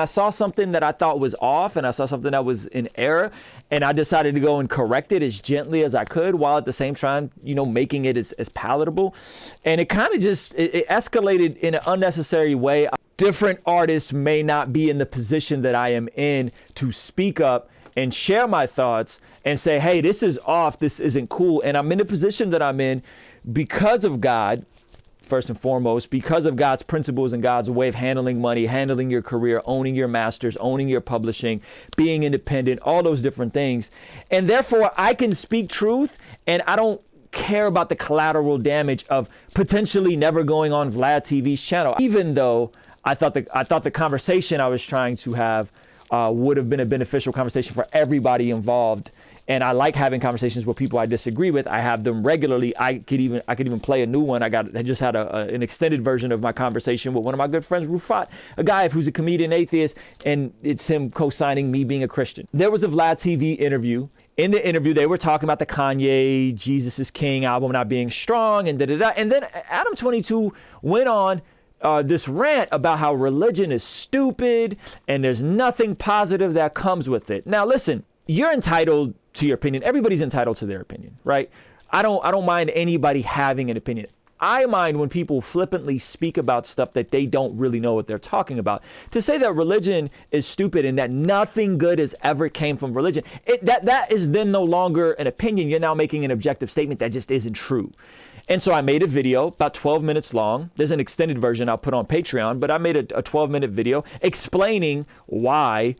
I saw something that I thought was off and I saw something that was in error, and I decided to go and correct it as gently as I could while at the same time, making it as palatable. And it kind of just, it escalated in an unnecessary way. Different artists may not be in the position that I am in to speak up and share my thoughts and say, hey, this is off, this isn't cool. And I'm in the position that I'm in because of God, first and foremost, because of God's principles and God's way of handling money, handling your career, owning your masters, owning your publishing, being independent, all those different things. And therefore, I can speak truth, and I don't care about the collateral damage of potentially never going on VladTV's channel, even though I thought the conversation I was trying to have would have been a beneficial conversation for everybody involved. And I like having conversations with people I disagree with. I have them regularly. I could even play a new one. I just had an extended version of my conversation with one of my good friends, Ruslan, a guy who's a comedian atheist, and it's him co-signing me being a Christian. There was a VladTV interview. In the interview, they were talking about the Kanye Jesus is King album not being strong and da-da-da. And then Adam22 went on this rant about how religion is stupid and there's nothing positive that comes with it. Now, listen, you're entitled to your opinion. Everybody's entitled to their opinion, right? I don't mind anybody having an opinion. I mind when people flippantly speak about stuff that they don't really know what they're talking about. To say that religion is stupid and that nothing good has ever came from religion, that is then no longer an opinion. You're now making an objective statement that just isn't true. And so I made a video about 12 minutes long. There's an extended version I'll put on Patreon, but I made a 12-minute video explaining why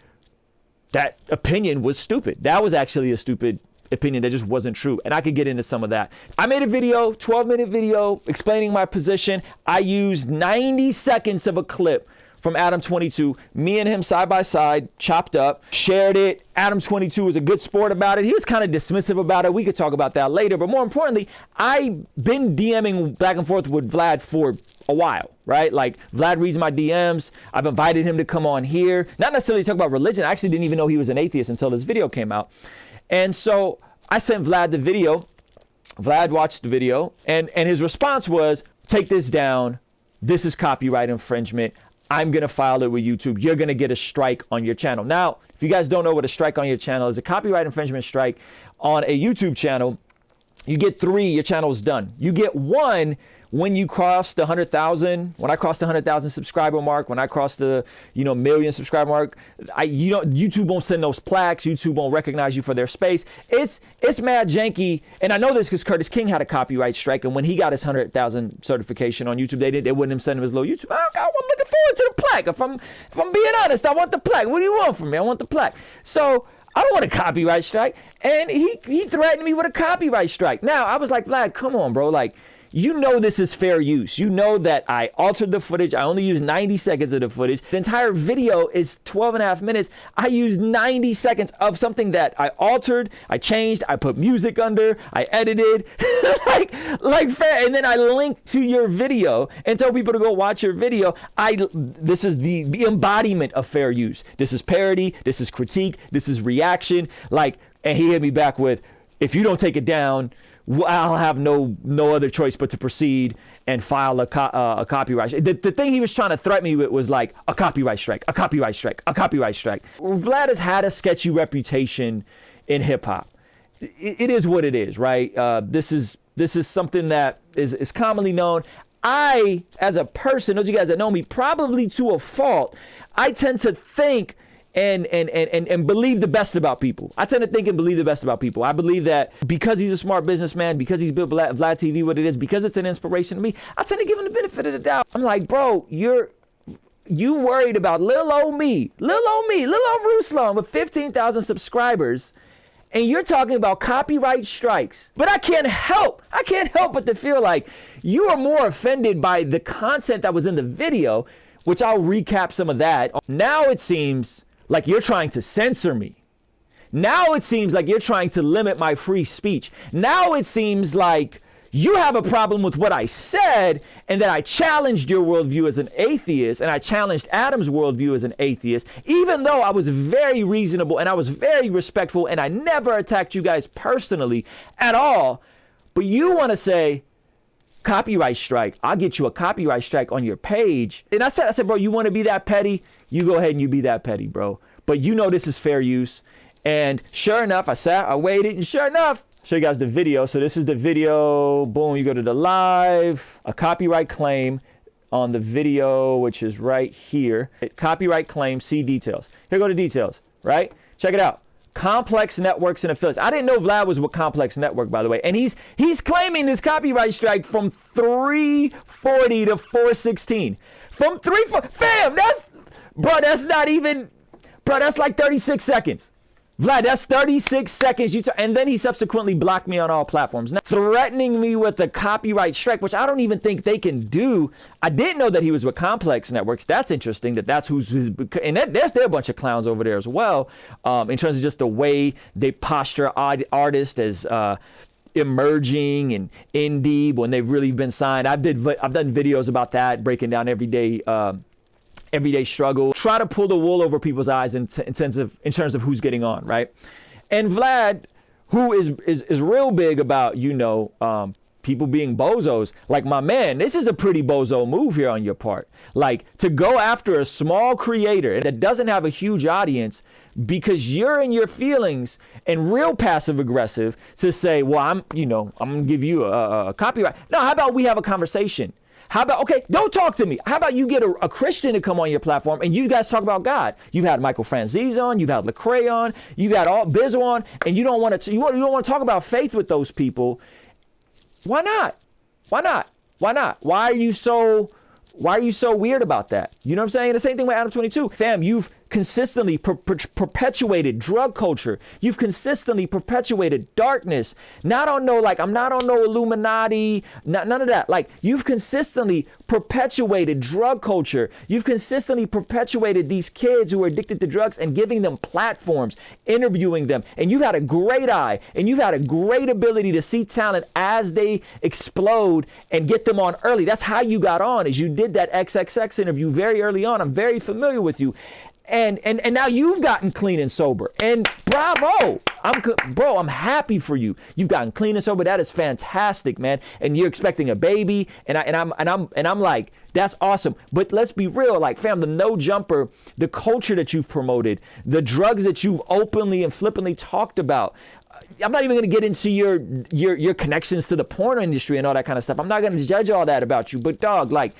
that opinion was stupid. That was actually a stupid opinion that just wasn't true. And I could get into some of that. I made a video, 12-minute video explaining my position. I used 90 seconds of a clip from Adam22, me and him side by side, chopped up, shared it. Adam22 was a good sport about it. He was kind of dismissive about it. We could talk about that later. But more importantly, I've been DMing back and forth with Vlad for a while, right? Like, Vlad reads my DMs. I've invited him to come on here. Not necessarily talk about religion. I actually didn't even know he was an atheist until this video came out. And so I sent Vlad the video. Vlad watched the video, and his response was, take this down. This is copyright infringement. I'm going to file it with YouTube. You're going to get a strike on your channel. Now, if you guys don't know what a strike on your channel is, a copyright infringement strike on a YouTube channel, you get 3, your channel's done. You get 1 when you cross the 100,000, when I crossed the 100,000 subscriber mark, when I crossed the, million subscriber mark, YouTube won't send those plaques. YouTube won't recognize you for their space. It's mad janky. And I know this because Curtis King had a copyright strike. And when he got his 100,000 certification on YouTube, they wouldn't send him his little YouTube. I'm looking forward to the plaque. If I'm being honest, I want the plaque. What do you want from me? I want the plaque. So I don't want a copyright strike. And he threatened me with a copyright strike. Now, I was like, Vlad, come on, bro. Like, this is fair use. You know that I altered the footage. I only used 90 seconds of the footage. The entire video is 12 and a half minutes. I used 90 seconds of something that I altered, I changed, I put music under, I edited, like fair. And then I linked to your video and told people to go watch your video. This is the embodiment of fair use. This is parody. This is critique. This is reaction. And he hit me back with, if you don't take it down, I'll have no other choice but to proceed and file a copyright. The thing he was trying to threaten me with was like a copyright strike, a copyright strike, a copyright strike. Vlad has had a sketchy reputation in hip hop. It is what it is, right? This is something that is commonly known. I, as a person, those of you guys that know me, probably to a fault, I tend to think and believe the best about people. I tend to think and believe the best about people. I believe that because he's a smart businessman, because he's built VladTV what it is, because it's an inspiration to me, I tend to give him the benefit of the doubt. I'm like, bro, you worried about little old Ruslan with 15,000 subscribers, and you're talking about copyright strikes. But I can't help but to feel like you are more offended by the content that was in the video, which I'll recap some of that. Now it seems like you're trying to censor me. Now it seems like you're trying to limit my free speech. Now it seems like you have a problem with what I said and that I challenged your worldview as an atheist and I challenged Adam's worldview as an atheist, even though I was very reasonable and I was very respectful and I never attacked you guys personally at all. But you want to say copyright strike. I'll get you a copyright strike on your page. And I said, bro, you want to be that petty? You go ahead and you be that petty, bro. But you know this is fair use. And sure enough, I waited, and sure enough, show you guys the video. So this is the video. Boom, you go to the live, a copyright claim on the video, which is right here. Copyright claim, see details. Here go to details, right? Check it out. Complex networks and affiliates. I didn't know Vlad was with Complex Network, by the way. And he's claiming this copyright strike from 340 to 416. From 340, fam, that's not even, bro, that's like 36 seconds. Vlad, that's 36 seconds. And then he subsequently blocked me on all platforms, now threatening me with a copyright strike, which I don't even think they can do. I didn't know that he was with Complex Networks. That's interesting that's who's and there's a bunch of clowns over there as well, in terms of just the way they posture artists as emerging and indie when they've really been signed. I've done videos about that, breaking down everyday struggle, try to pull the wool over people's eyes in terms of who's getting on, right? And Vlad, who is real big about, people being bozos, like, my man, this is a pretty bozo move here on your part. Like, to go after a small creator that doesn't have a huge audience because you're in your feelings and real passive aggressive to say, well, I'm gonna give you a copyright. No, how about we have a conversation? How about, okay, don't talk to me. How about you get a Christian to come on your platform and you guys talk about God? You've had Michael Franzese on, you've had Lecrae on, you've had all Bizzo on, and you don't want to talk about faith with those people. Why not? Why not? Why not? Why are you so weird about that? You know what I'm saying? The same thing with Adam22. Fam, you've consistently perpetuated drug culture. You've consistently perpetuated darkness. I'm not on no Illuminati, none of that. Like, you've consistently perpetuated drug culture. You've consistently perpetuated these kids who are addicted to drugs and giving them platforms, interviewing them. And you've had a great eye and you've had a great ability to see talent as they explode and get them on early. That's how you got on, is you did that XXX interview very early on. I'm very familiar with you. And now you've gotten clean and sober, and bravo. I'm happy for you. You've gotten clean and sober. That is fantastic, man. And you're expecting a baby, and I'm like, that's awesome. But let's be real, like, fam, the no jumper, the culture that you've promoted, the drugs that you've openly and flippantly talked about. I'm not even going to get into your connections to the porn industry and all that kind of stuff. I'm not going to judge all that about you, but dog, like,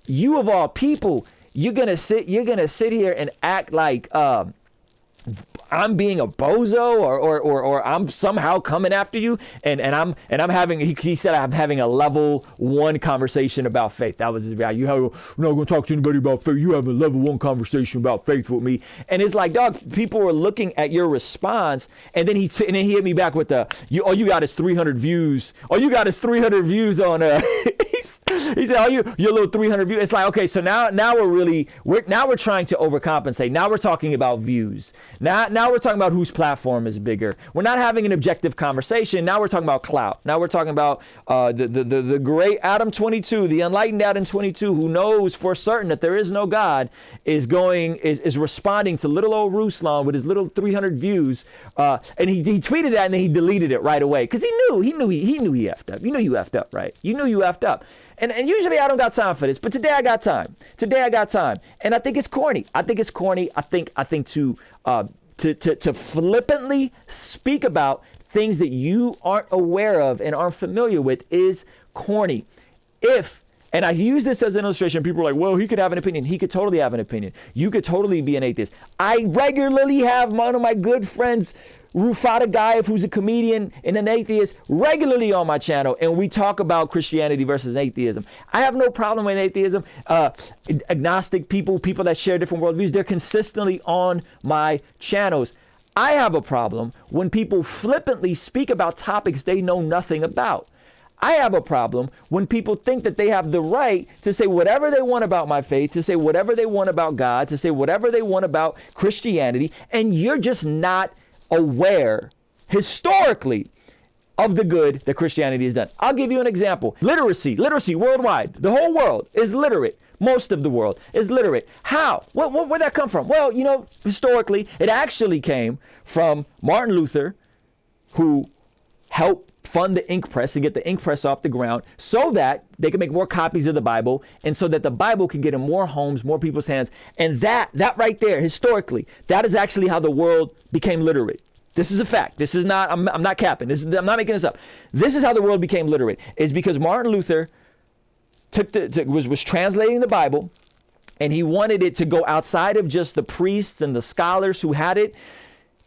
you of all people, you're gonna sit here and act like I'm being a bozo or I'm somehow coming after you, and I'm having, he said, I'm having a level 1 conversation about faith. That was his value. You're not gonna talk to anybody about faith. You have a level 1 conversation about faith with me. And it's like, dog, people were looking at your response, and then he hit me back with all you got is 300 views. All you got is 300 views on he said, your little 300 views. It's like, okay, so now we're trying to overcompensate. Now we're talking about views. Now we're talking about whose platform is bigger. We're not having an objective conversation. Now we're talking about clout. Now we're talking about the great Adam22, the enlightened Adam22, who knows for certain that there is no God, is responding to little old Ruslan with his little 300 views. And he tweeted that, and then he deleted it right away because he knew he effed up. You know you effed up, right? You knew you effed up. And usually I don't got time for this, but today I got time. And I think it's corny. I think to flippantly speak about things that you aren't aware of and aren't familiar with is corny. And I use this as an illustration. People are like, well, he could have an opinion. He could totally have an opinion. You could totally be an atheist. I regularly have one of my good friends, Rufata Gayev, who's a comedian and an atheist, regularly on my channel, and we talk about Christianity versus atheism. I have no problem with atheism. Agnostic people that share different worldviews, they're consistently on my channels. I have a problem when people flippantly speak about topics they know nothing about. I have a problem when people think that they have the right to say whatever they want about my faith, to say whatever they want about God, to say whatever they want about Christianity, and you're just not aware historically of the good that Christianity has done. I'll give you an example. Literacy worldwide. The whole world is literate. Most of the world is literate. How? Where'd that come from? Well, historically, it actually came from Martin Luther, who helped fund the ink press and get the ink press off the ground so that they can make more copies of the Bible and so that the Bible can get in more homes, more people's hands. And that right there, historically, that is actually how the world became literate. This is a fact. This is not, I'm not capping. I'm not making this up. This is how the world became literate, is because Martin Luther was translating the Bible, and he wanted it to go outside of just the priests and the scholars who had it,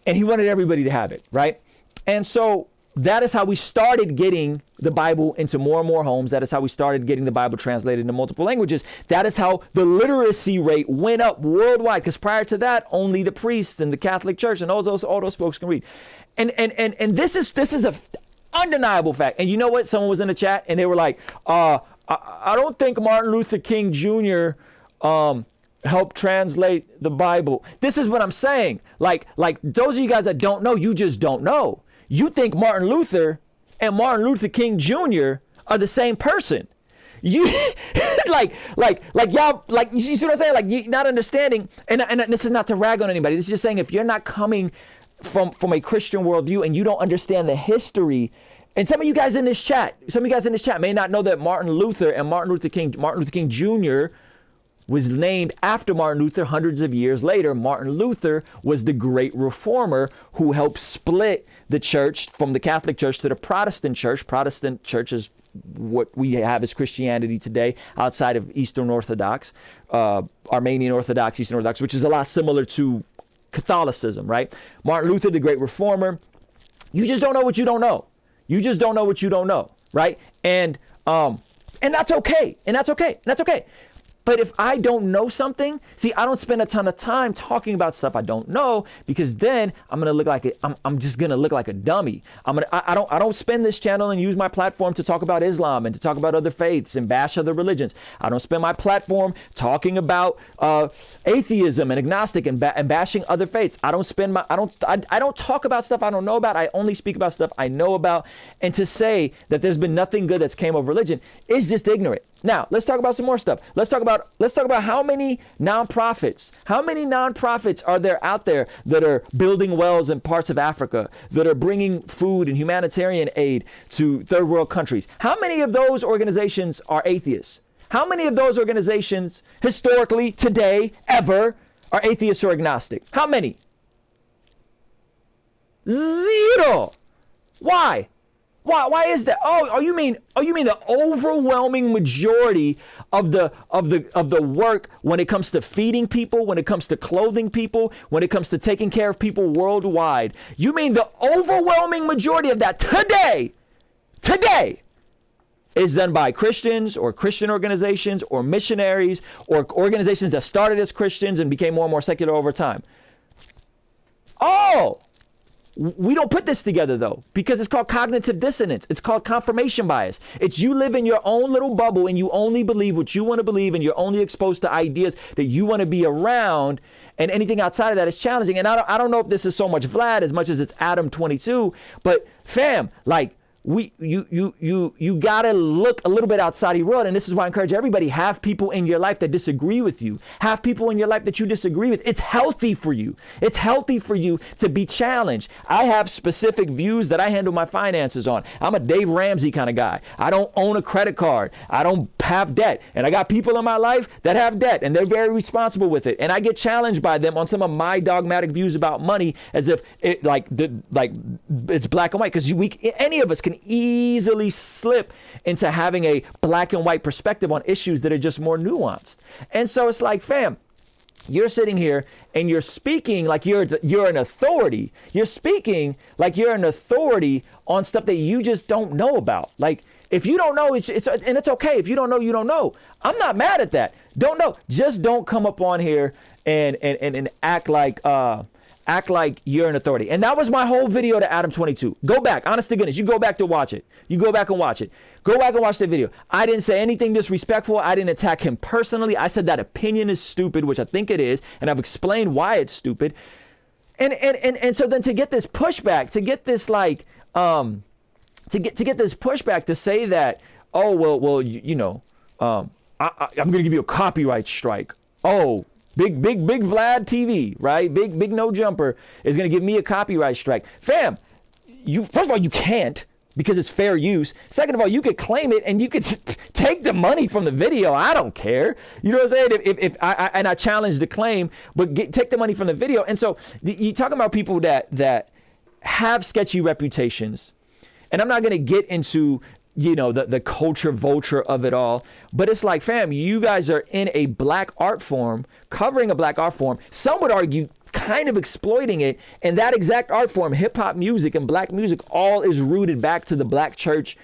and he wanted everybody to have it, right? And so that is how we started getting the Bible into more and more homes. That is how we started getting the Bible translated into multiple languages. That is how the literacy rate went up worldwide, because prior to that, only the priests and the Catholic Church and all those folks can read. And this is a undeniable fact. And you know what? Someone was in the chat and they were like, I don't think Martin Luther King Jr. Helped translate the Bible. This is what I'm saying. Like those of you guys that don't know, you just don't know. You think Martin Luther and Martin Luther King Jr. are the same person. You like y'all, like, you see what I'm saying? Like, you not understanding. And this is not to rag on anybody. This is just saying, if you're not coming from a Christian worldview and you don't understand the history. And some of you guys in this chat may not know that Martin Luther and Martin Luther King Jr. was named after Martin Luther hundreds of years later. Martin Luther was the great reformer who helped split the church from the Catholic Church to the Protestant Church. Protestant Church is what we have as Christianity today, outside of Eastern Orthodox, Armenian Orthodox, Eastern Orthodox, which is a lot similar to Catholicism, right? Martin Luther, the great reformer. You just don't know what you don't know. You just don't know what you don't know, right? And that's okay. And that's okay. And that's okay. But if I don't know something, see, I don't spend a ton of time talking about stuff I don't know, because then I'm gonna look like I'm just gonna look like a dummy. I don't spend this channel and use my platform to talk about Islam and to talk about other faiths and bash other religions. I don't spend my platform talking about atheism and agnostic and bashing other faiths. I don't talk about stuff I don't know about. I only speak about stuff I know about. And to say that there's been nothing good that's came of religion is just ignorant. Now, let's talk about some more stuff. Let's talk about how many nonprofits are there out there that are building wells in parts of Africa, that are bringing food and humanitarian aid to third world countries. How many of those organizations are atheists? How many of those organizations historically, today, ever, are atheists or agnostic? How many? Zero. Why? Why is that? Oh, you mean the overwhelming majority of the work when it comes to feeding people, when it comes to clothing people, when it comes to taking care of people worldwide? You mean the overwhelming majority of that today is done by Christians or Christian organizations or missionaries or organizations that started as Christians and became more and more secular over time? Oh, we don't put this together, though, because it's called cognitive dissonance. It's called confirmation bias. It's you live in your own little bubble and you only believe what you want to believe, and you're only exposed to ideas that you want to be around, and anything outside of that is challenging. And I don't know if this is so much Vlad as much as it's Adam22, but fam, like, you gotta look a little bit outside your world. And this is why I encourage everybody, have people in your life that disagree with you. Have people in your life that you disagree with. It's healthy for you. It's healthy for you to be challenged. I have specific views that I handle my finances on. I'm a Dave Ramsey kind of guy. I don't own a credit card. I don't have debt. And I got people in my life that have debt, and they're very responsible with it. And I get challenged by them on some of my dogmatic views about money, as if it like it's black and white, because any of us can easily slip into having a black and white perspective on issues that are just more nuanced. And so it's like, fam, you're sitting here and you're speaking like you're an authority. You're speaking like you're an authority on stuff that you just don't know about. Like, if you don't know, it's okay. If you don't know, you don't know. I'm not mad at that. Don't know. Just don't come up on here and act like you're an authority. And that was my whole video to Adam22. Go back, honest to goodness, you go back to watch it. You go back and watch it. Go back and watch the video. I didn't say anything disrespectful. I didn't attack him personally. I said that opinion is stupid, which I think it is, and I've explained why it's stupid. And so then to get this pushback, to get this like to get this pushback to say that, oh well I'm gonna give you a copyright strike. Oh, Big VladTV, right? Big no jumper is gonna give me a copyright strike. Fam, first of all, you can't. because it's fair use. Second of all, you could claim it and you could take the money from the video. I don't care. You know what I'm saying? If I challenge the claim, but take the money from the video. And so you talking about people that have sketchy reputations, and I'm not going to get into, the culture vulture of it all, but it's like, fam, you guys are in a black art form, covering a black art form. Some would argue kind of exploiting it, and that exact art form, hip hop music and black music, all is rooted back to the black church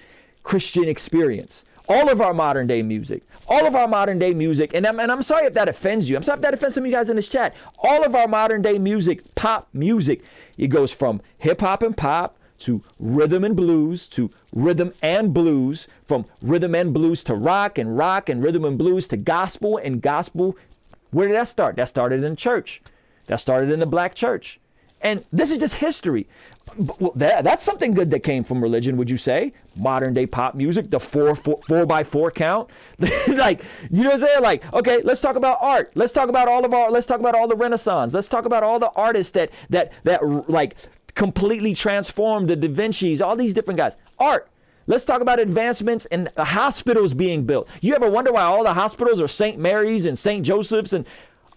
Christian experience. All of our modern day music, and I'm sorry if that offends you. I'm sorry if that offends some of you guys in this chat. All of our modern day music, pop music, it goes from hip hop and pop to rhythm and blues, to rhythm and blues, from rhythm and blues to rock and rhythm and blues to gospel and gospel. Where did that start? That started in church. That started in the black church. And this is just history. Well, that's something good that came from religion, would you say? Modern day pop music, the 4x4 count. Like, you know what I'm saying? Like, okay, let's talk about art. Let's talk about all the Renaissance. Let's talk about all the artists that like completely transformed, the Da Vinci's, all these different guys. Art. Let's talk about advancements in hospitals being built. You ever wonder why all the hospitals are St. Mary's and St. Joseph's and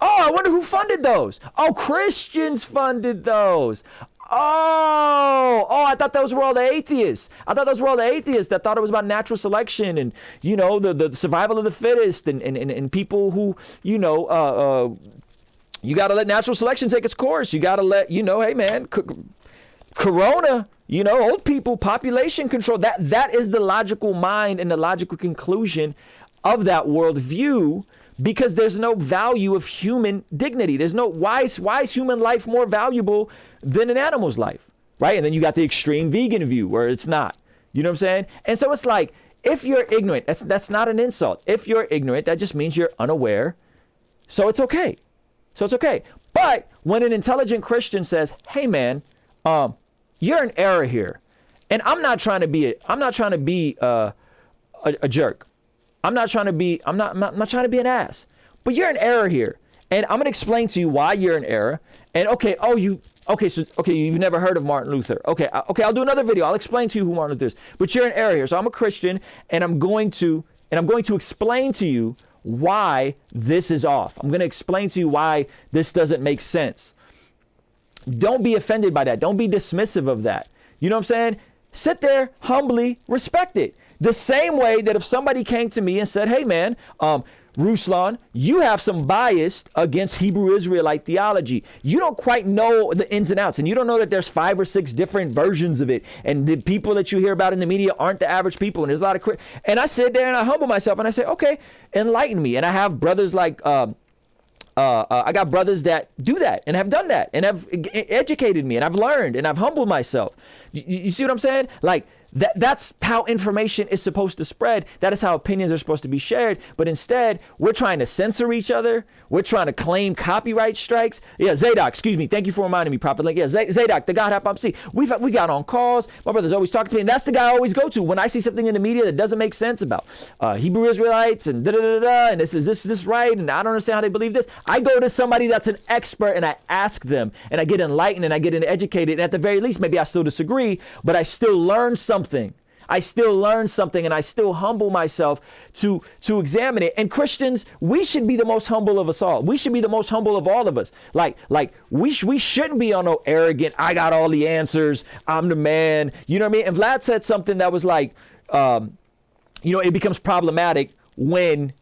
I wonder who funded those. Oh, Christians funded those. I thought those were all the atheists. I thought those were all the atheists that thought it was about natural selection and, the survival of the fittest and people who, you got to let natural selection take its course. You got to let, hey, man, Corona, old people, population control. That is the logical mind and the logical conclusion of that worldview. Because there's no value of human dignity. There's no, why is human life more valuable than an animal's life, right? And then you got the extreme vegan view where it's not. You know what I'm saying? And so it's like, if you're ignorant, that's not an insult. If you're ignorant, that just means you're unaware. So it's okay. But when an intelligent Christian says, hey man, you're in error here. And I'm not trying to be a jerk. I'm not trying to be an ass, but you're in error here. And I'm going to explain to you why you're in error. And you've never heard of Martin Luther. Okay, I'll do another video. I'll explain to you who Martin Luther is, but you're in error here. So I'm a Christian and I'm going to explain to you why this is off. I'm going to explain to you why this doesn't make sense. Don't be offended by that. Don't be dismissive of that. You know what I'm saying? Sit there, humbly respect it. The same way that if somebody came to me and said, hey man, Ruslan, you have some bias against Hebrew Israelite theology. You don't quite know the ins and outs, and you don't know that there's 5 or 6 different versions of it. And the people that you hear about in the media aren't the average people. And there's a lot of, and I sit there and I humble myself and I say, okay, enlighten me. And I have brothers like, I got brothers that do that and have done that and have educated me and I've learned and I've humbled myself. You see what I'm saying? Like, that's how information is supposed to spread. That is how opinions are supposed to be shared. But instead, we're trying to censor each other. We're trying to claim copyright strikes. Yeah, Zadok, excuse me. Thank you for reminding me, Prophet. Like, yeah, Zadok, the God Hypocrisy. We got on calls. My brother's always talking to me. And that's the guy I always go to when I see something in the media that doesn't make sense about Hebrew Israelites and da-da-da-da. And this is right. And I don't understand how they believe this. I go to somebody that's an expert and I ask them and I get enlightened and I get educated. And at the very least, maybe I still disagree, but I still learn something. I still learn something and I still humble myself to examine it. And Christians, we should be the most humble of us all. We should be the most humble of all of us. Like we shouldn't be on no arrogant, I got all the answers, I'm the man. You know what I mean? And Vlad said something that was like, it becomes problematic when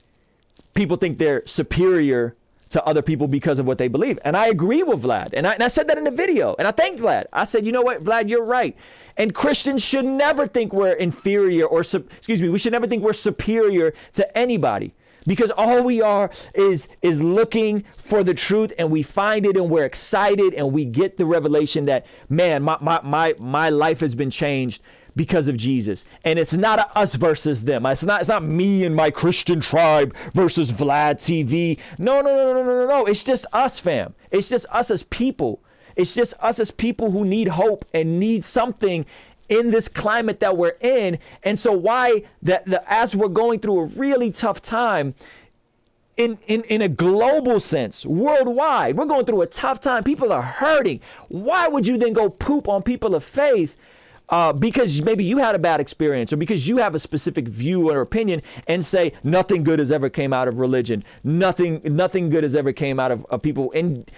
people think they're superior to other people because of what they believe. And I agree with Vlad. And I said that in the video. And I thanked Vlad. I said, you know what, Vlad, you're right. And Christians should never think we're inferior we should never think we're superior to anybody. Because all we are is looking for the truth and we find it and we're excited and we get the revelation that, man, my life has been changed because of Jesus. And it's not a us versus them. It's not me and my Christian tribe versus VladTV. No. It's just us, fam. It's just us as people. It's just us as people who need hope and need something in this climate that we're in. And so why as we're going through a really tough time in a global sense, worldwide, we're going through a tough time. People are hurting. Why would you then go poop on people of faith because maybe you had a bad experience or because you have a specific view or opinion and say nothing good has ever came out of religion. Nothing good has ever came out of people. And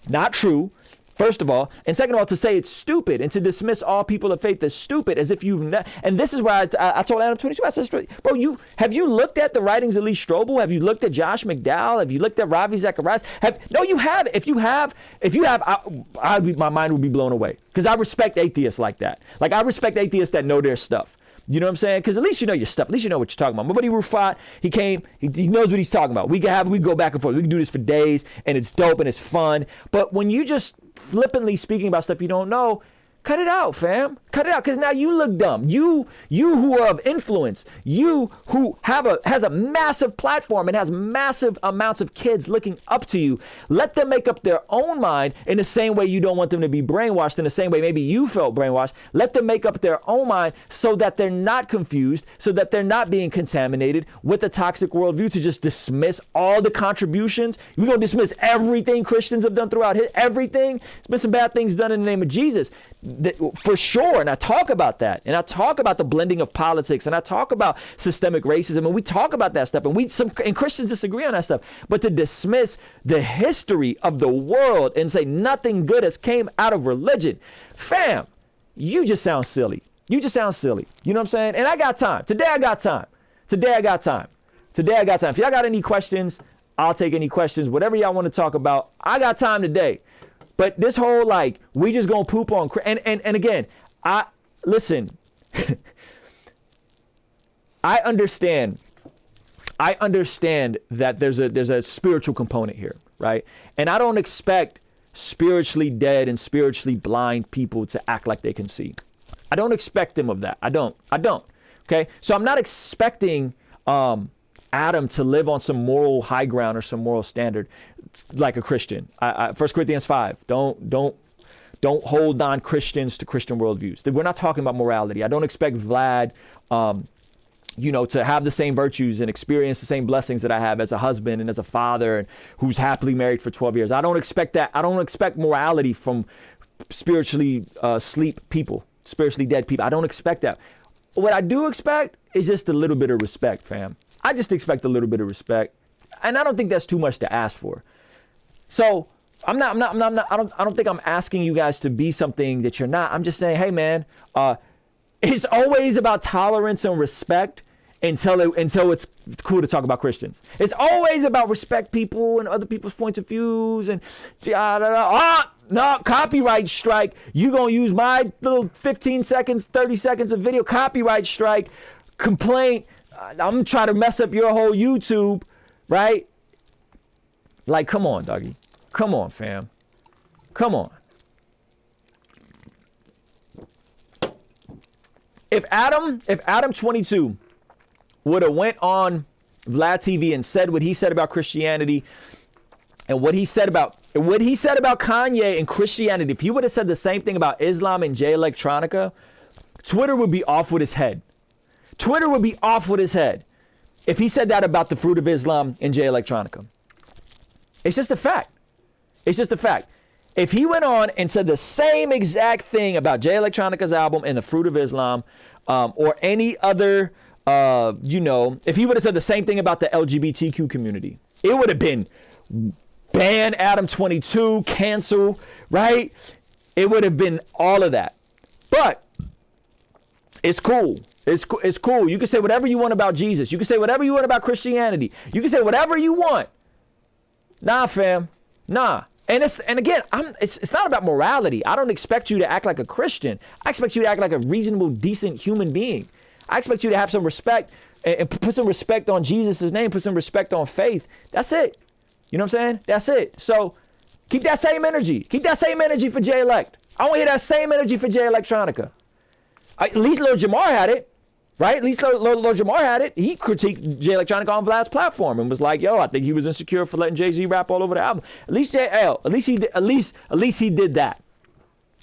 not true. First of all, and second of all, to say it's stupid and to dismiss all people of faith as stupid, as if you've and this is why I told Adam22, I said, bro, have you looked at the writings of Lee Strobel? Have you looked at Josh McDowell? Have you looked at Ravi Zacharias? No, you have. If you have, my mind would be blown away because I respect atheists like that. Like I respect atheists that know their stuff. You know what I'm saying? Because at least you know your stuff. At least you know what you're talking about. My buddy Rufat, he came. He knows what he's talking about. We can go back and forth. We can do this for days, and it's dope and it's fun. But when you just flippantly speaking about stuff you don't know, cut it out, fam. Cut it out, because now you look dumb. You who are of influence, you who has a massive platform and has massive amounts of kids looking up to you, let them make up their own mind in the same way you don't want them to be brainwashed, in the same way maybe you felt brainwashed. Let them make up their own mind so that they're not confused, so that they're not being contaminated with a toxic worldview to just dismiss all the contributions. We're going to dismiss everything Christians have done throughout everything. There's been some bad things done in the name of Jesus. For sure, and I talk about that, and I talk about the blending of politics, and I talk about systemic racism, and we talk about that stuff, and Christians disagree on that stuff. But to dismiss the history of the world and say nothing good has came out of religion, fam, you just sound silly. You just sound silly. You know what I'm saying? And I got time. Today I got time. If y'all got any questions, I'll take any questions. Whatever y'all want to talk about, I got time today. But this whole we just gonna poop on and again, listen. I understand that there's a spiritual component here, right? And I don't expect spiritually dead and spiritually blind people to act like they can see. I don't expect them of that. I don't. Okay, so I'm not expecting Adam to live on some moral high ground or some moral standard like a Christian. 1 Corinthians 5, don't hold non-Christians to Christian worldviews. We're not talking about morality. I don't expect Vlad, to have the same virtues and experience the same blessings that I have as a husband and as a father and who's happily married for 12 years. I don't expect that. I don't expect morality from spiritually asleep people, spiritually dead people. I don't expect that. What I do expect is just a little bit of respect, fam. I just expect a little bit of respect. And I don't think that's too much to ask for. So I don't think I'm asking you guys to be something that you're not. I'm just saying, hey man, it's always about tolerance and respect until it's cool to talk about Christians. It's always about respect people and other people's points of views and no, copyright strike. You gonna use my little 15 seconds, 30 seconds of video, copyright strike, complaint. I'm trying to mess up your whole YouTube, right? Like, come on, doggy. Come on, fam. Come on. If Adam22 would have went on VladTV and said what he said about Christianity and what he said about Kanye and Christianity, if he would have said the same thing about Islam and Jay Electronica, Twitter would be off with his head. Twitter would be off with his head if he said that about the Fruit of Islam and Jay Electronica. It's just a fact. It's just a fact. If he went on and said the same exact thing about Jay Electronica's album and the Fruit of Islam, or any other, if he would have said the same thing about the LGBTQ community, it would have been ban Adam22, cancel, right? It would have been all of that. But it's cool. It's cool. You can say whatever you want about Jesus. You can say whatever you want about Christianity. You can say whatever you want. Nah, fam. Nah. And again, it's not about morality. I don't expect you to act like a Christian. I expect you to act like a reasonable, decent human being. I expect you to have some respect and put some respect on Jesus' name, put some respect on faith. That's it. You know what I'm saying? That's it. So keep that same energy. Keep that same energy for Jay Elect. I want to hear that same energy for Jay Electronica. At least Lil Jamar had it. Right? At least Lil Jamar had it. He critiqued Jay Electronica on Vlad's platform and was like, "Yo, I think he was insecure for letting Jay-Z rap all over the album." At least he did that.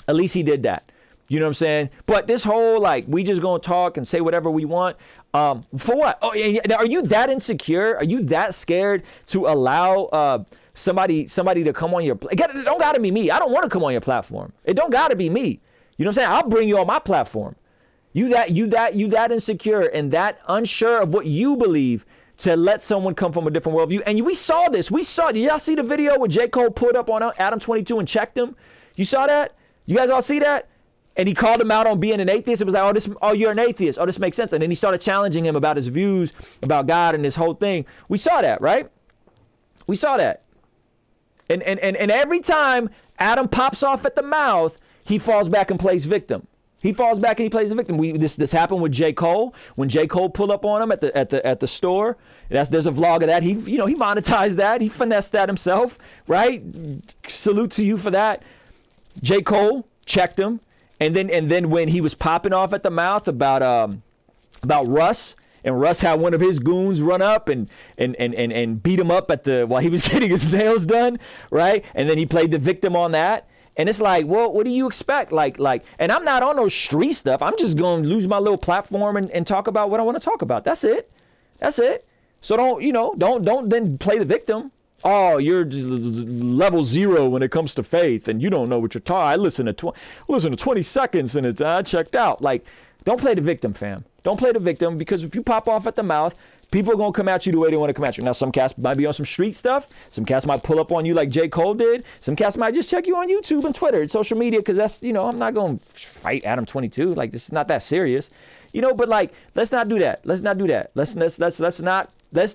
At least he did that. You know what I'm saying? But this whole we just gonna talk and say whatever we want. For what? Oh, are you that insecure? Are you that scared to allow somebody to come on your? It don't gotta be me. I don't want to come on your platform. It don't gotta be me. You know what I'm saying? I'll bring you on my platform. You that insecure and that unsure of what you believe to let someone come from a different worldview. And we saw this. Did y'all see the video where J. Cole put up on Adam22 and checked him? You saw that? You guys all see that? And he called him out on being an atheist. It was like, oh, you're an atheist. Oh, this makes sense. And then he started challenging him about his views about God and this whole thing. We saw that, right? We saw that. And every time Adam pops off at the mouth, he falls back and plays victim. He falls back and he plays the victim. This happened with J. Cole. When J. Cole pulled up on him at the store, there's a vlog of that. He monetized that. He finessed that himself, right? Salute to you for that. J. Cole checked him, and then when he was popping off at the mouth about Russ, and Russ had one of his goons run up and beat him up while he was getting his nails done, right? And then he played the victim on that. And it's like, well, what do you expect? Like, and I'm not on no street stuff. I'm just going to lose my little platform and talk about what I want to talk about. That's it. So don't then play the victim. Oh, you're level 0 when it comes to faith, and you don't know what you're talking. I listen to 20 seconds and it's checked out. Like, don't play the victim, fam. Don't play the victim, because if you pop off at the mouth, people are going to come at you the way they want to come at you. Now, some cats might be on some street stuff. Some cats might pull up on you like J. Cole did. Some cats might just check you on YouTube and Twitter and social media, because that's, I'm not going to fight Adam22. Like, this is not that serious. But like, let's not do that. Let's not do that. Let's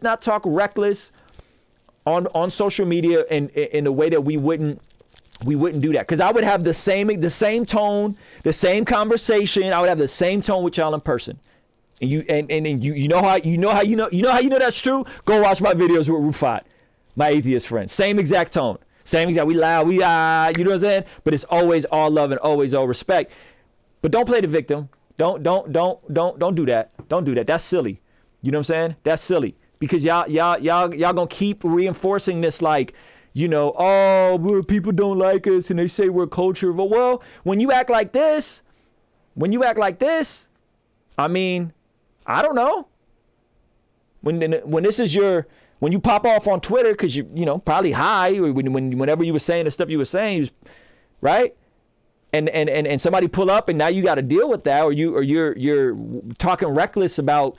not talk reckless on social and in the way that we wouldn't do that. Because I would have the same tone, the same conversation. I would have the same tone with y'all in person. And you know how you know that's true? Go watch my videos with Rufat, my atheist friend. Same exact tone. We loud, you know what I'm saying? But it's always all love and always all respect. But don't play the victim. Don't do that. Don't do that. That's silly. You know what I'm saying? That's silly. Because y'all gonna keep reinforcing this, like, oh, people don't like us and they say we're culture. Well, when you act like this, I mean, I don't know. When this is when you pop off on Twitter because you probably high, or whenever you were saying the stuff you were saying, right? And somebody pull up and now you got to deal with that, or you're talking reckless about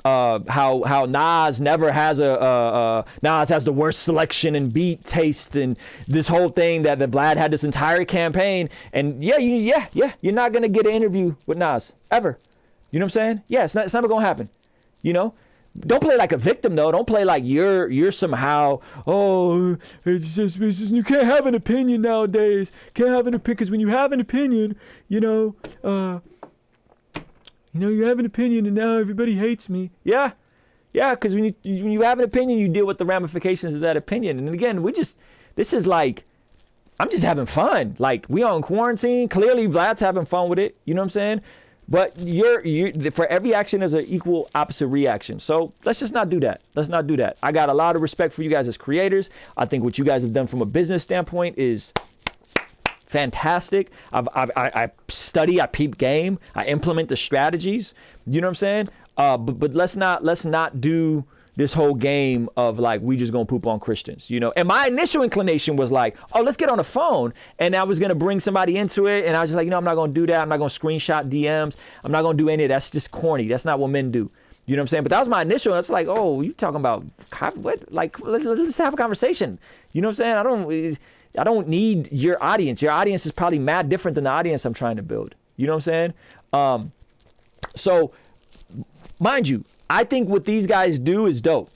how Nas never has Nas has the worst selection and beat taste, and this whole thing that Vlad had this entire campaign, and you're not gonna get an interview with Nas ever. You know what I'm saying? Yeah, it's never gonna happen. Don't play like a victim though. Don't play like you're somehow, oh, it's just you can't have an opinion nowadays. Can't have an opinion, because when you have an opinion, you have an opinion and now everybody hates me. Yeah, because when you have an opinion, you deal with the ramifications of that opinion. And again, this is like, I'm just having fun. Like, we on quarantine. Clearly, Vlad's having fun with it. You know what I'm saying? But for every action, there's an equal opposite reaction. So let's just not do that. Let's not do that. I got a lot of respect for you guys as creators. I think what you guys have done from a business standpoint is fantastic. I study, I peep game, I implement the strategies. You know what I'm saying? But let's not do this whole game of like, we just gonna poop on Christians, And my initial inclination was like, oh, let's get on the phone. And I was gonna bring somebody into it. And I was just like, I'm not gonna do that. I'm not gonna screenshot DMs. I'm not gonna do any of that. That's just corny. That's not what men do. You know what I'm saying? But that was my initial. It's like, oh, you talking about what? Like, let's have a conversation. You know what I'm saying? I don't need your audience. Your audience is probably mad different than the audience I'm trying to build. You know what I'm saying? So, mind you, I think what these guys do is dope,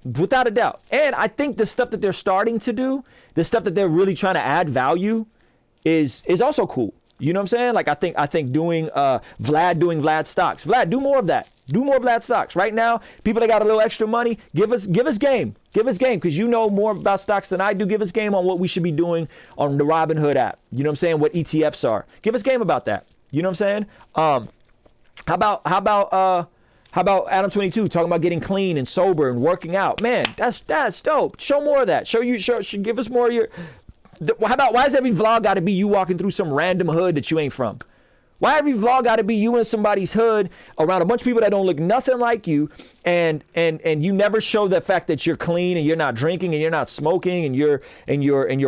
without a doubt. And I think the stuff that they're starting to do, the stuff that they're really trying to add value is also cool. You know what I'm saying? Like, I think doing Vlad stocks. Vlad, do more of that. Do more Vlad stocks. Right now, people that got a little extra money, give us game. Give us game, because you know more about stocks than I do. Give us game on what we should be doing on the Robinhood app. You know what I'm saying? What ETFs are. Give us game about that. You know what I'm saying? How about Adam22 talking about getting clean and sober and working out? Man, that's dope. Show more of that. Give us more of your. How about, why does every vlog got to be you walking through some random hood that you ain't from? Why every vlog got to be you in somebody's hood around a bunch of people that don't look nothing like you, and you never show the fact that you're clean and you're not drinking and you're not smoking and you're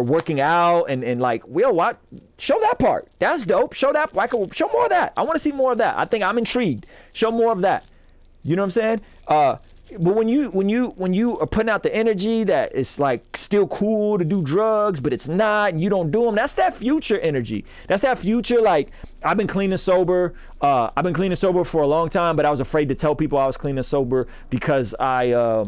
working out and like, well, what? Show that part. That's dope. Show that. Show more of that. I want to see more of that. I think I'm intrigued. Show more of that. You know what I'm saying? But when you are putting out the energy that it's like still cool to do drugs, but it's not, and you don't do them, that's that future energy. That's that future, like, I've been clean and sober. I've been clean and sober for a long time, but I was afraid to tell people I was clean and sober because I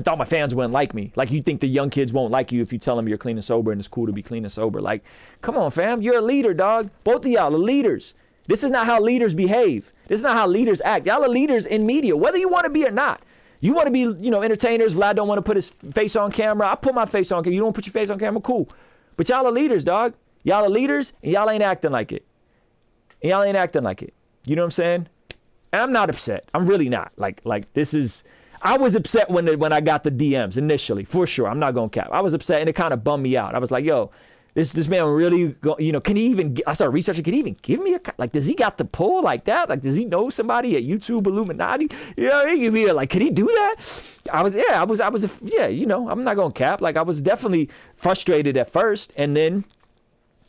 thought my fans wouldn't like me. Like, you think the young kids won't like you if you tell them you're clean and sober and it's cool to be clean and sober. Like, come on, fam, you're a leader, dog. Both of y'all are leaders. This is not how leaders behave. This is not how leaders act. Y'all are leaders in media, whether you want to be or not. You want to be, you know, entertainers. Vlad don't want to put his face on camera. I put my face on camera. You don't put your face on camera, cool. But y'all are leaders, dog. Y'all are leaders, and y'all ain't acting like it. And y'all ain't acting like it. You know what I'm saying? And I'm not upset. I'm really not. Like this is. I was upset when I got the DMs initially, for sure. I'm not gonna cap. I was upset, and it kind of bummed me out. I was like, yo, this man really, can he even, I started researching, can he even give me does he got the pull like that? Like, does he know somebody at YouTube Illuminati? You know, he could be like, can he do that? I'm not going to cap. Like, I was definitely frustrated at first, and then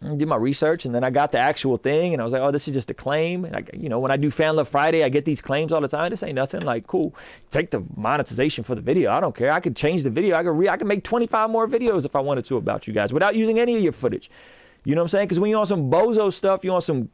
I did my research, and then I got the actual thing, and I was like, oh, this is just a claim. And when I do Fan Love Friday, I get these claims all the time. This ain't nothing. Like, cool. Take the monetization for the video. I don't care. I could change the video. I could make 25 more videos if I wanted to about you guys without using any of your footage. You know what I'm saying? Because when you on some bozo stuff, you on some,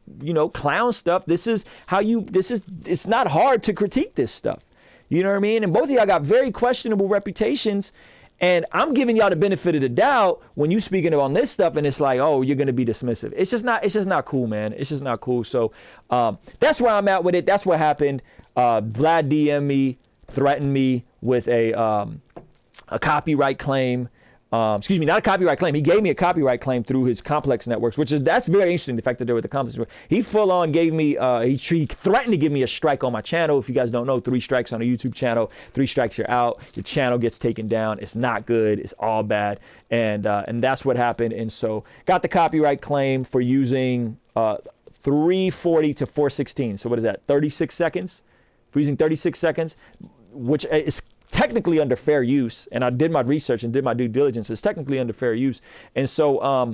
clown stuff, it's not hard to critique this stuff. You know what I mean? And both of y'all got very questionable reputations. And I'm giving y'all the benefit of the doubt when you speaking on this stuff, and it's like, oh, you're gonna be dismissive. It's just not cool, man. It's just not cool. So that's where I'm at with it. That's what happened. Vlad DM'd me, threatened me with a copyright claim. Not a copyright claim. He gave me a copyright claim through his complex networks, that's very interesting. The fact that they're with the complex network. He full on gave me, he threatened to give me a strike on my channel. If you guys don't know, 3 strikes on a YouTube channel, 3 strikes, you're out. Your channel gets taken down. It's not good. It's all bad. And that's what happened. And so got the copyright claim for using 340 to 416. So what is that? 36 seconds? For using 36 seconds, which is technically under fair use, and I did my research and did my due diligence. It's technically under fair use, and so I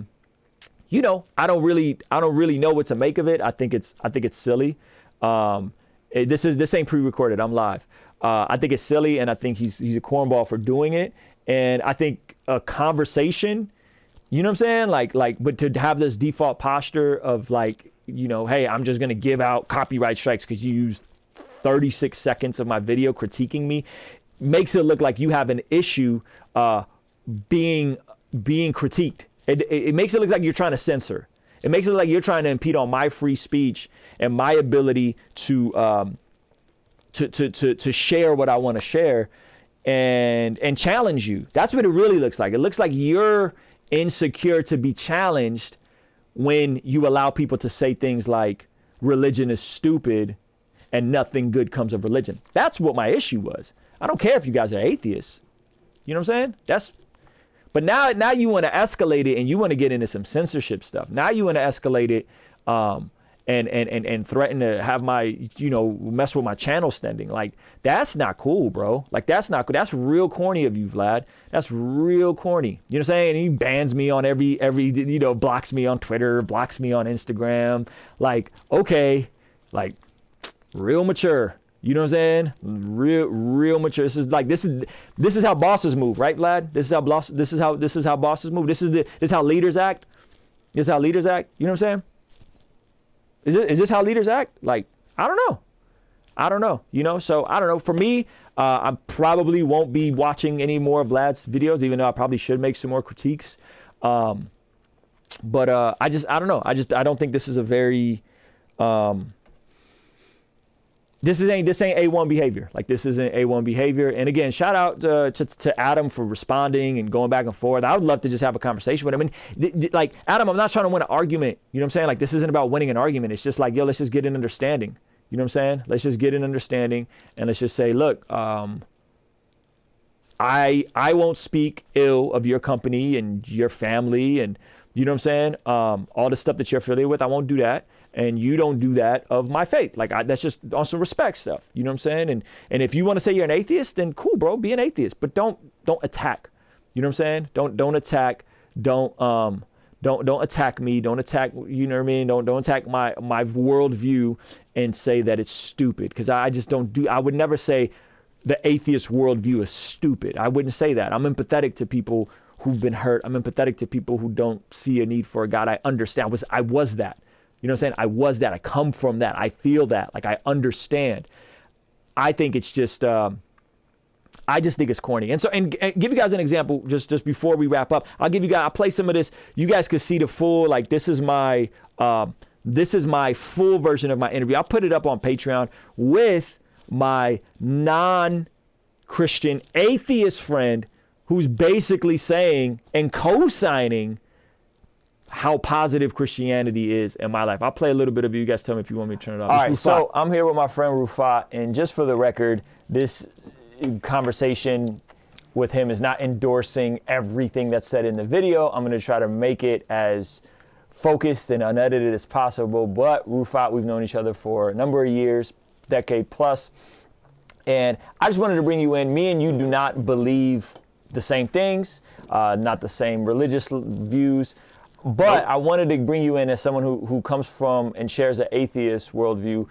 don't really know what to make of it. I think it's silly. This ain't pre-recorded. I'm live. I think it's silly, and I think he's a cornball for doing it. And I think a conversation, you know what I'm saying? But to have this default posture of hey, I'm just gonna give out copyright strikes because you used 36 seconds of my video critiquing me, makes it look like you have an issue being critiqued. It makes it look like you're trying to censor. It makes it look like you're trying to impede on my free speech and my ability to share what I want to share and challenge you. That's what it really looks like. It looks like you're insecure to be challenged when you allow people to say things like religion is stupid and nothing good comes of religion. That's what my issue was. I don't care if you guys are atheists. You know what I'm saying? But now you want to escalate it, and you want to get into some censorship stuff. Now you want to escalate it and threaten to have my, mess with my channel standing. Like, that's not cool, bro. Like, that's not cool. That's real corny of you, Vlad. That's real corny. You know what I'm saying? And he bans me on every, blocks me on Twitter, blocks me on Instagram. Like, okay, like, real mature. You know what I'm saying? Real mature. This is how bosses move, right, Vlad? This is how bosses move. This is how leaders act. This is how leaders act. You know what I'm saying? Is this how leaders act? Like, I don't know. So I don't know. For me, I probably won't be watching any more of Vlad's videos, even though I probably should make some more critiques. But I don't know. I don't think this is a very This ain't A1 behavior. Like, this isn't A1 behavior. And again, shout out to Adam for responding and going back and forth. I would love to just have a conversation with him. And like, Adam, I'm not trying to win an argument. You know what I'm saying? Like, this isn't about winning an argument. It's just like, yo, let's just get an understanding. You know what I'm saying? Let's just get an understanding, and let's just say, look, I won't speak ill of your company and your family and You know what I'm saying? All the stuff that you're affiliated with, I won't do that. And you don't do that of my faith. Like, that's just on some respect stuff. You know what I'm saying? And if you want to say you're an atheist, then cool, bro, be an atheist. But don't attack. You know what I'm saying? Don't attack. Don't attack me. Don't attack, you know what I mean? Don't attack my worldview and say that it's stupid. Because I just I would never say the atheist worldview is stupid. I wouldn't say that. I'm empathetic to people who've been hurt. I'm empathetic to people who don't see a need for a God. I understand. I was that. You know what I'm saying? I was that. I come from that. I feel that. Like, I understand. I think it's just, I just think it's corny. And so, and give you guys an example just before we wrap up. I'll play some of this. You guys could see the full, like, this is my full version of my interview. I'll put it up on Patreon with my non-Christian atheist friend who's basically saying and co-signing how positive Christianity is in my life. I'll play a little bit of it. You guys tell me if you want me to turn it off. All right, so I'm here with my friend Rufat, and just for the record, this conversation with him is not endorsing everything that's said in the video. I'm going to try to make it as focused and unedited as possible, but Rufat, we've known each other for a number of years, decade plus, and I just wanted to bring you in. Me and you do not believe the same things, not the same religious views, but I wanted to bring you in as someone who comes from and shares an atheist worldview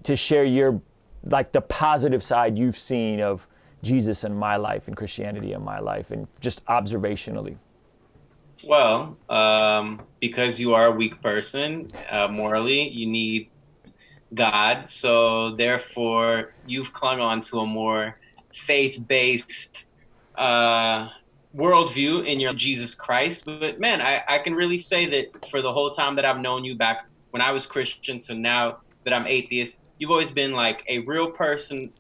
to share your, like, the positive side you've seen of Jesus in my life and Christianity in my life, and just observationally. Well, because you are a weak person, morally, you need God. So therefore, you've clung on to a more faith-based worldview in your Jesus Christ. But man, I can really say that for the whole time that I've known you, back when I was Christian to now that I'm atheist, you've always been like a real person.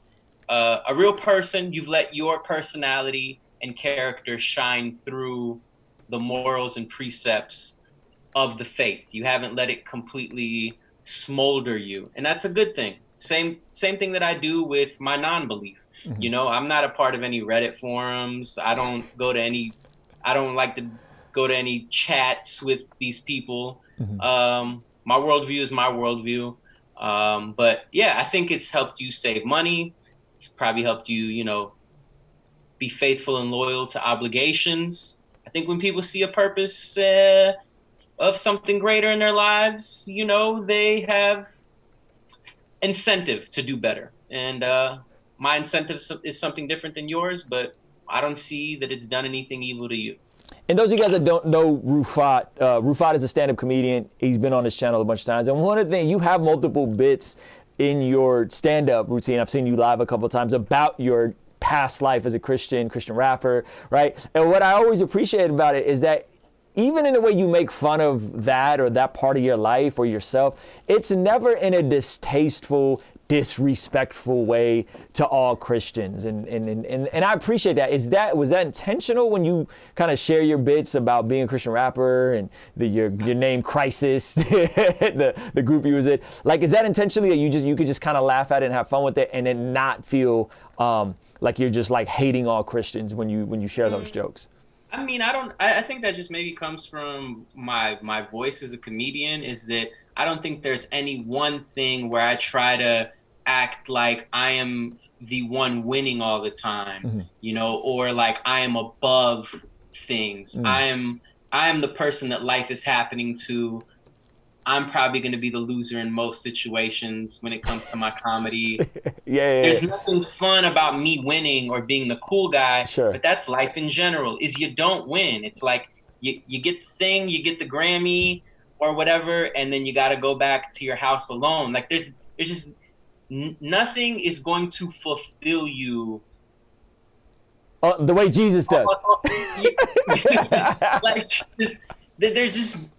You've let your personality and character shine through the morals and precepts of the faith. You haven't let it completely smolder you, and that's a good thing. Same thing that I do with my non-belief. Mm-hmm. You know, I'm not a part of any Reddit forums. I don't like to go to any chats with these people. Mm-hmm. My worldview is my worldview. But yeah, I think it's helped you save money. It's probably helped you, be faithful and loyal to obligations. I think when people see a purpose of something greater in their lives, they have incentive to do better. And my incentive is something different than yours, but I don't see that it's done anything evil to you. And those of you guys that don't know Rufat, Rufat is a stand-up comedian. He's been on this channel a bunch of times. And one of the things, you have multiple bits in your stand-up routine. I've seen you live a couple of times about your past life as a Christian rapper, right? And what I always appreciate about it is that even in the way you make fun of that or that part of your life or yourself, it's never in a distasteful, disrespectful way to all Christians, and I appreciate that. Was that intentional when you kind of share your bits about being a Christian rapper and your name Crisis, the group you was in? Like, is that intentionally that you could just kind of laugh at it and have fun with it, and then not feel like you're just like hating all Christians when you share those jokes? I mean, I think that just maybe comes from my voice as a comedian, is that I don't think there's any one thing where I try to act like I am the one winning all the time, mm-hmm. Or like I am above things. Mm. I am the person that life is happening to. I'm probably going to be the loser in most situations when it comes to my comedy. Yeah. There's nothing fun about me winning or being the cool guy, sure. But that's life in general, is you don't win. It's like you get the thing, you get the Grammy or whatever, and then you got to go back to your house alone. Like there's just nothing is going to fulfill you the way Jesus does. Like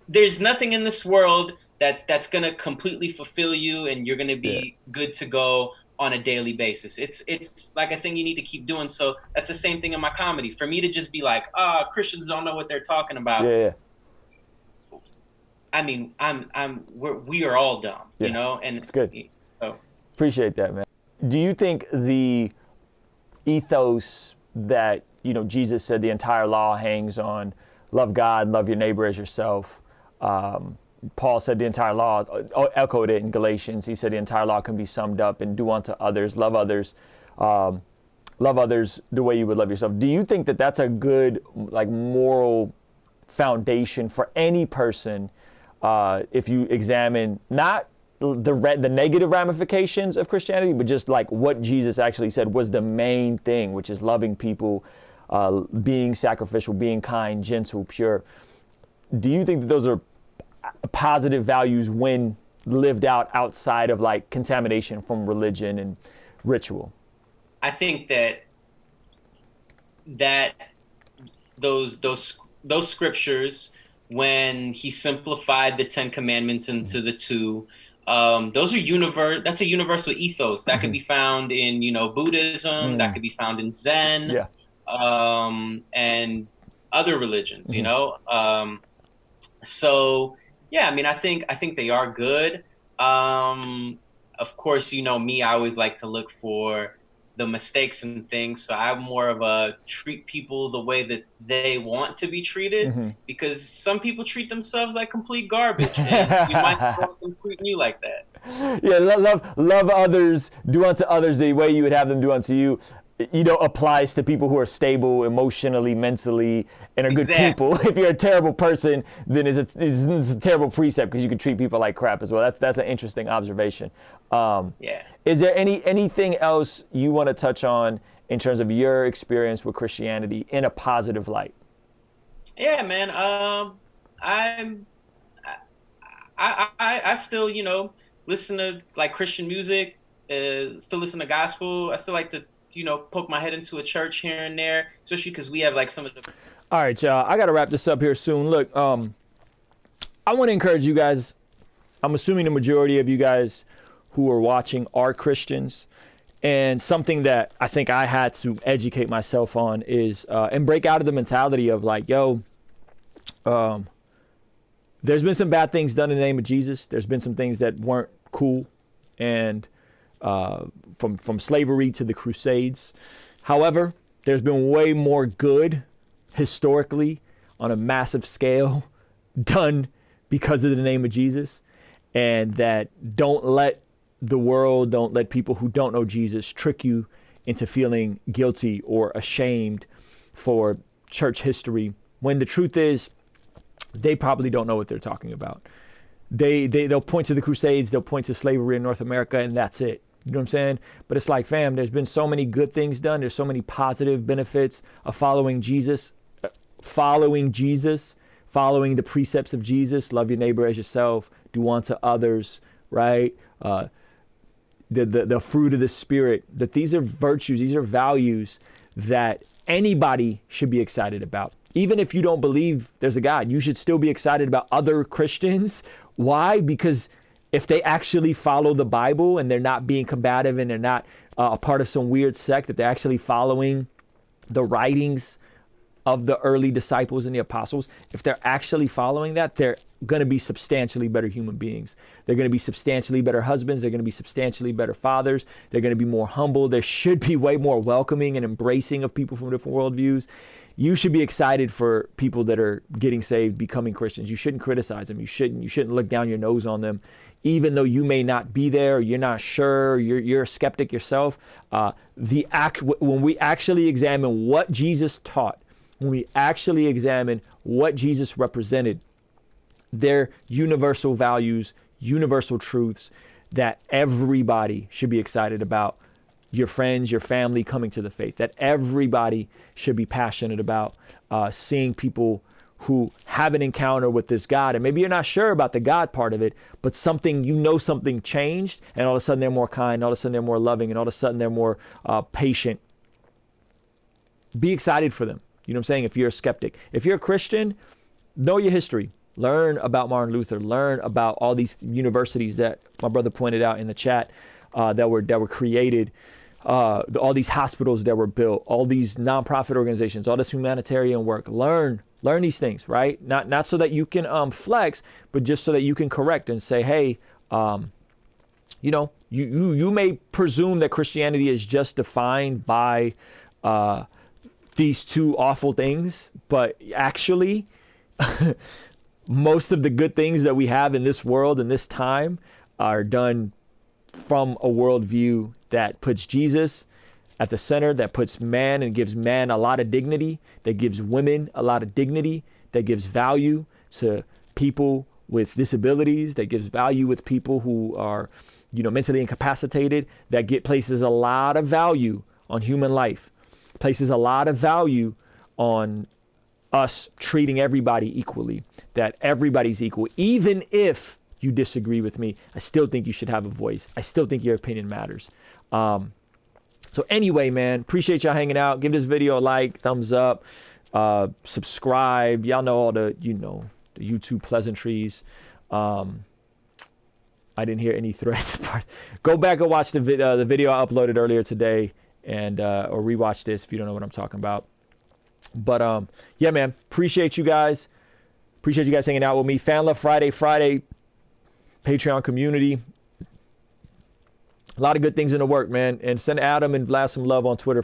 there's nothing in this world that's going to completely fulfill you, and you're going to be good to go on a daily basis. It's like a thing you need to keep doing. So that's the same thing in my comedy. For me to just be like, Christians don't know what they're talking about. Yeah. I mean, we are all dumb, and it's good. So appreciate that, man. Do you think the ethos that Jesus said the entire law hangs on love God, love your neighbor as yourself. Paul said the entire law, echoed it in Galatians. He said the entire law can be summed up in do unto others, love others the way you would love yourself. Do you think that that's a good, like, moral foundation for any person if you examine not the negative ramifications of Christianity, but just like what Jesus actually said was the main thing, which is loving people, being sacrificial, being kind, gentle, pure. Do you think that those are positive values when lived out outside of like contamination from religion and ritual? I think that those scriptures, when he simplified the 10 Commandments into the two, those are that's a universal ethos that could be found in, Buddhism, that could be found in Zen, and other religions, So yeah, I mean, I think they are good. Of course, me, I always like to look for the mistakes and things. So I'm more of a treat people the way that they want to be treated, because some people treat themselves like complete garbage, and you might want them treating you like that. Yeah, love others, do unto others the way you would have them do unto you. Applies to people who are stable emotionally, mentally, and are good people. If you're a terrible person, then it's a terrible precept, because you can treat people like crap as well. That's an interesting observation. Is there anything else you want to touch on in terms of your experience with Christianity in a positive light? Yeah, man. I still, listen to like Christian music, still listen to gospel. I still like to poke my head into a church here and there, especially because we have like some of the... All right, y'all, I got to wrap this up here soon. Look, I want to encourage you guys. I'm assuming the majority of you guys who are watching are Christians. And something that I think I had to educate myself on is, and break out of the mentality of like, there's been some bad things done in the name of Jesus. There's been some things that weren't cool. And from slavery to the Crusades. However, there's been way more good historically on a massive scale done because of the name of Jesus. And that don't let the world, don't let people who don't know Jesus trick you into feeling guilty or ashamed for church history, when the truth is they probably don't know what they're talking about. They'll point to the Crusades, they'll point to slavery in North America, and that's it. You know what I'm saying? But it's like, fam, there's been so many good things done. There's so many positive benefits of following Jesus, following the precepts of Jesus. Love your neighbor as yourself. Do unto others, right? The fruit of the Spirit. That these are virtues, these are values that anybody should be excited about. Even if you don't believe there's a God, you should still be excited about other Christians. Why? Because if they actually follow the Bible and they're not being combative and they're not a part of some weird sect, if they're actually following the writings of the early disciples and the apostles, if they're actually following that, they're going to be substantially better human beings. They're going to be substantially better husbands. They're going to be substantially better fathers. They're going to be more humble. They should be way more welcoming and embracing of people from different worldviews. You should be excited for people that are getting saved, becoming Christians. You shouldn't criticize them. You shouldn't look down your nose on them, even though you may not be there, or you're not sure, you're a skeptic yourself. When we actually examine what Jesus taught, when we actually examine what Jesus represented, they're universal values, universal truths that everybody should be excited about. Your friends, your family coming to the faith, that everybody should be passionate about seeing people who have an encounter with this God. And maybe you're not sure about the God part of it, but something changed, and all of a sudden they're more kind, all of a sudden they're more loving, and all of a sudden they're more patient. Be excited for them. You know what I'm saying? If you're a skeptic. If you're a Christian, know your history. Learn about Martin Luther. Learn about all these universities that my brother pointed out in the chat that were created. All these hospitals that were built, all these nonprofit organizations, all this humanitarian work. Learn these things, right? Not so that you can flex, but just so that you can correct and say, hey, you may presume that Christianity is just defined by these two awful things, but actually most of the good things that we have in this world in this time are done from a worldview that puts Jesus at the center, that puts man and gives man a lot of dignity, that gives women a lot of dignity, that gives value to people with disabilities, that gives value with people who are, you know, mentally incapacitated, that places a lot of value on human life, places a lot of value on us treating everybody equally, that everybody's equal. Even if you disagree with me, I still think you should have a voice. I still think your opinion matters. So anyway, man, appreciate y'all hanging out. Give this video a like, thumbs up, subscribe. Y'all know all the, you know, the YouTube pleasantries. I didn't hear any threats. Go back and watch the video I uploaded earlier today, and or rewatch this if you don't know what I'm talking about. But yeah, man, appreciate you guys. Appreciate you guys hanging out with me. Fan Love Friday, Patreon community. A lot of good things in the work, man. And send Adam and Vlad some love on Twitter.